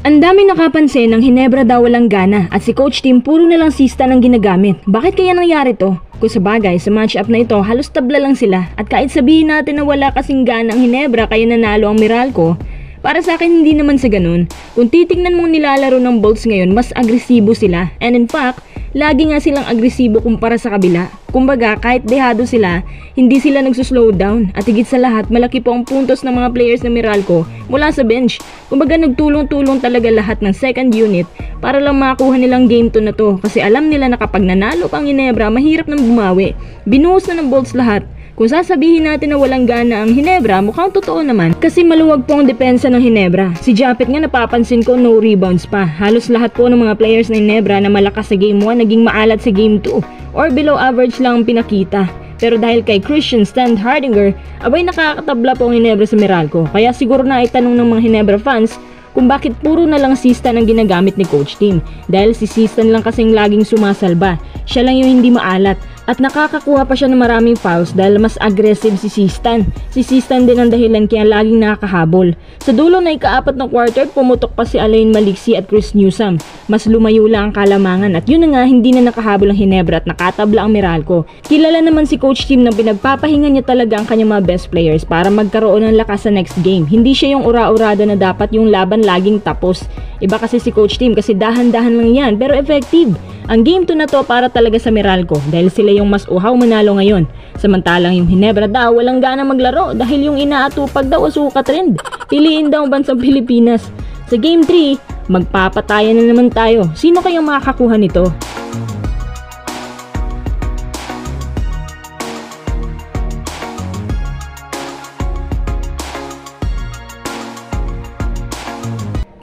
Ang dami nakapansin ng Hinebra daw walang gana at si Coach Tim puro na lang sista ng ginagamit. Bakit kaya nangyari to? Kung sa bagay, sa matchup na ito halos tabla lang sila at kahit sabihin natin na wala kasing gana ang Hinebra kaya nanalo ang Meralco, para sa akin hindi naman sa ganun. Kung titignan mong nilalaro ng Bolts ngayon, mas agresibo sila and in fact, lagi nga silang agresibo kumpara sa kabila. Kumbaga, kahit dehado sila, hindi sila nagsuslow down. At higit sa lahat, malaki po ang puntos ng mga players ng Meralco mula sa bench. Kumbaga, nagtulong-tulong talaga lahat ng second unit para lang makakuha nilang game 2 na to. Kasi alam nila na kapag nanalo pang Hinebra, mahirap nang bumawi. Binuhos na ng Bolts lahat. Kung sasabihin natin na walang gana ang Hinebra, mukhang totoo naman. Kasi maluwag po ang depensa ng Hinebra. Si Japet nga napapansin ko no rebounds pa. Halos lahat po ng mga players ng Hinebra na malakas sa game 1 naging maalat sa game 2 or below average lang ang pinakita. Pero dahil kay Christian Stan Hardinger, abay nakakatabla po ang Hinebra sa Meralco. Kaya siguro na itanong ng mga Hinebra fans kung bakit puro na lang Sistan ang ginagamit ni Coach Tim. Dahil si Sistan lang kasing laging sumasalba. Siya lang yung hindi maalat. At nakakakuha pa siya ng maraming fouls dahil mas aggressive si Sistan. Si Sistan din ang dahilan kaya laging nakakahabol. Sa dulo na ika-4 ng quarter, pumutok pa si Alain Maliksi at Chris Newsome. Mas lumayo lang ang kalamangan at yun na nga hindi na nakahabol ang Hinebra at nakatabla ang Meralco. Kilala naman si Coach Tim na pinagpapahinga niya talaga ang kanyang mga best players para magkaroon ng lakas sa next game. Hindi siya yung ura-urada na dapat yung laban laging tapos. Iba kasi si Coach Tim kasi dahan-dahan lang yan pero effective. Ang game 2 na to para talaga sa Meralco dahil sila yung mas uhaw manalo ngayon. Samantalang yung Hinebra daw walang gana maglaro dahil yung inaatupag daw asuka trend. Piliin daw ang bansang Pilipinas. Sa game 3, magpapatayan na naman tayo. Sino kayang makakakuha nito?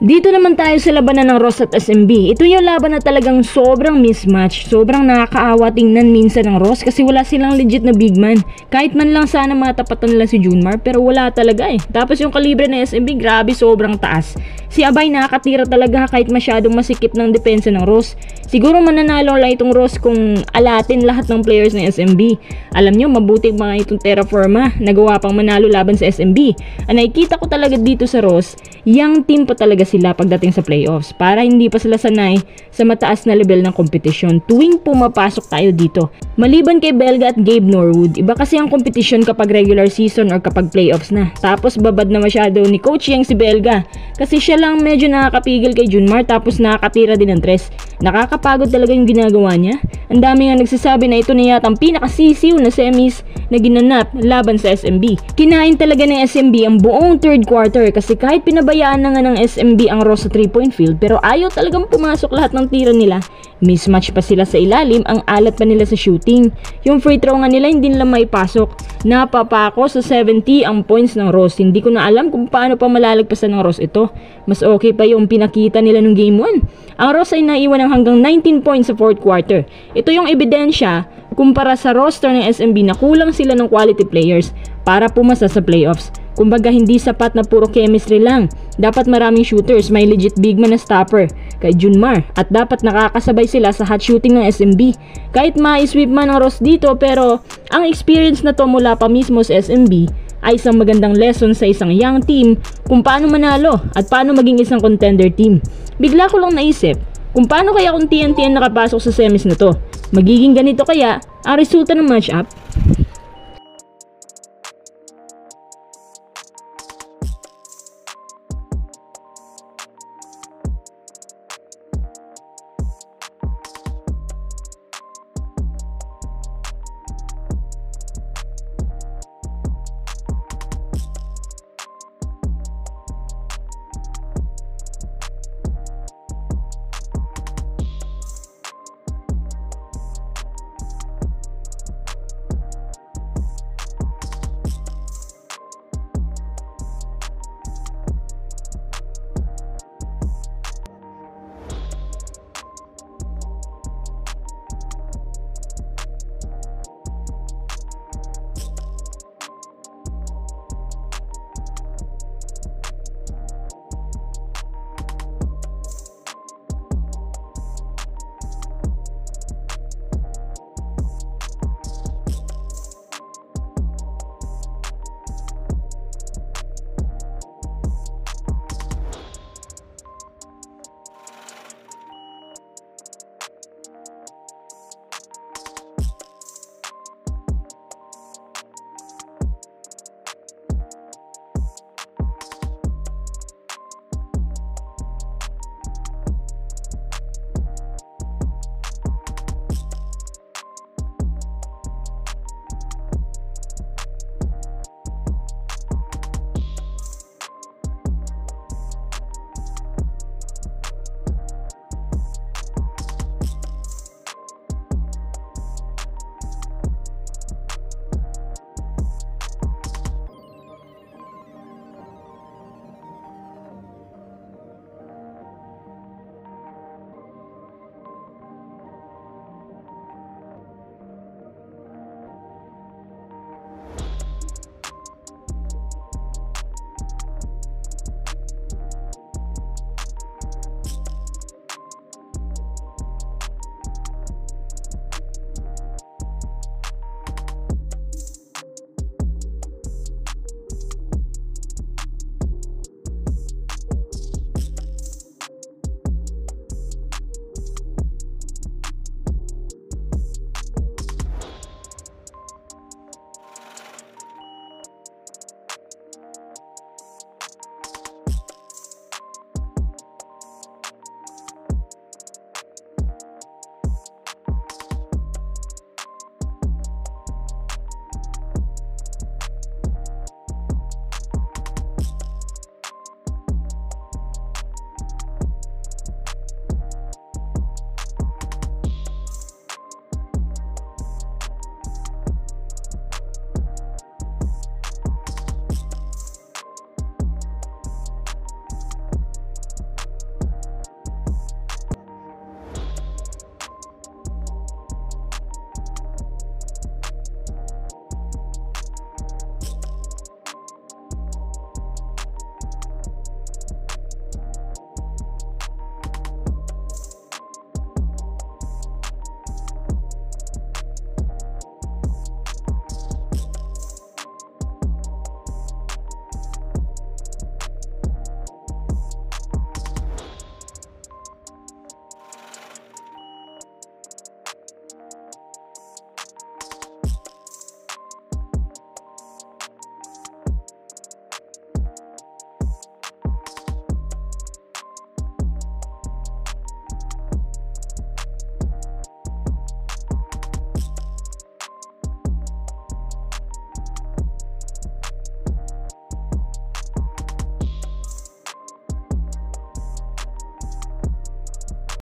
Dito naman tayo sa labanan ng Ross at SMB. Ito yung laban na talagang sobrang mismatch. Sobrang nakakaawa tingnan minsan ng Ross kasi wala silang legit na big man. Kahit man lang sana matapatan nila si Junmar pero wala talaga eh. Tapos yung kalibre na SMB grabe sobrang taas. Si Abay nakakatira talaga kahit masyadong masikip ng depensa ng Ross. Siguro mananalo lang itong Ross kung alatin lahat ng players ng SMB. Alam nyo mabuti mga itong Terraforma. Nagawa pang manalo laban sa SMB. Ang nakikita ko talaga dito sa Ross, young team pa talaga sila pagdating sa playoffs para hindi pa sila sanay sa mataas na level ng kompetisyon tuwing pumapasok tayo dito. Maliban kay Belga at Gabe Norwood, iba kasi ang kompetisyon kapag regular season or kapag playoffs na. Tapos babad na masyado ni Coach Yang si Belga kasi siya lang medyo nakakapigil kay Junmar tapos nakakatira din ng tres. Nakakapagod talaga yung ginagawa niya. Ang dami nga nagsasabi na ito na yata ang pinakasisiw na semis na ginanap laban sa SMB. Kinain talaga ng SMB ang buong third quarter kasi kahit pinabayaan na nga ng SMB ang Ross sa 3-point field pero ayaw talagang pumasok lahat ng tira nila. Mismatch pa sila sa ilalim, ang alat pa nila sa shooting. Yung free throw nga nila hindi nila maipasok. Napapako sa 70 ang points ng Ross. Hindi ko na alam kung paano pa malalagpasan ng Ross ito. Mas okay pa yung pinakita nila nung game 1. Ang Ross ay naiwan ng hanggang 19 points sa fourth quarter. Ito yung ebidensya kumpara sa roster ng SMB na kulang sila ng quality players para pumasa sa playoffs. Kumbaga hindi sapat na puro chemistry lang. Dapat maraming shooters, may legit big man na stopper kay Junmar at dapat nakakasabay sila sa hot shooting ng SMB. Kahit ma-sweep man ang Ross dito pero ang experience na to mula pa mismo sa SMB ay isang magandang lesson sa isang young team kung paano manalo at paano maging isang contender team. Bigla ko lang naisip kung paano kaya kung TNT ang nakapasok sa semis na to. Magiging ganito kaya ang resulta ng matchup?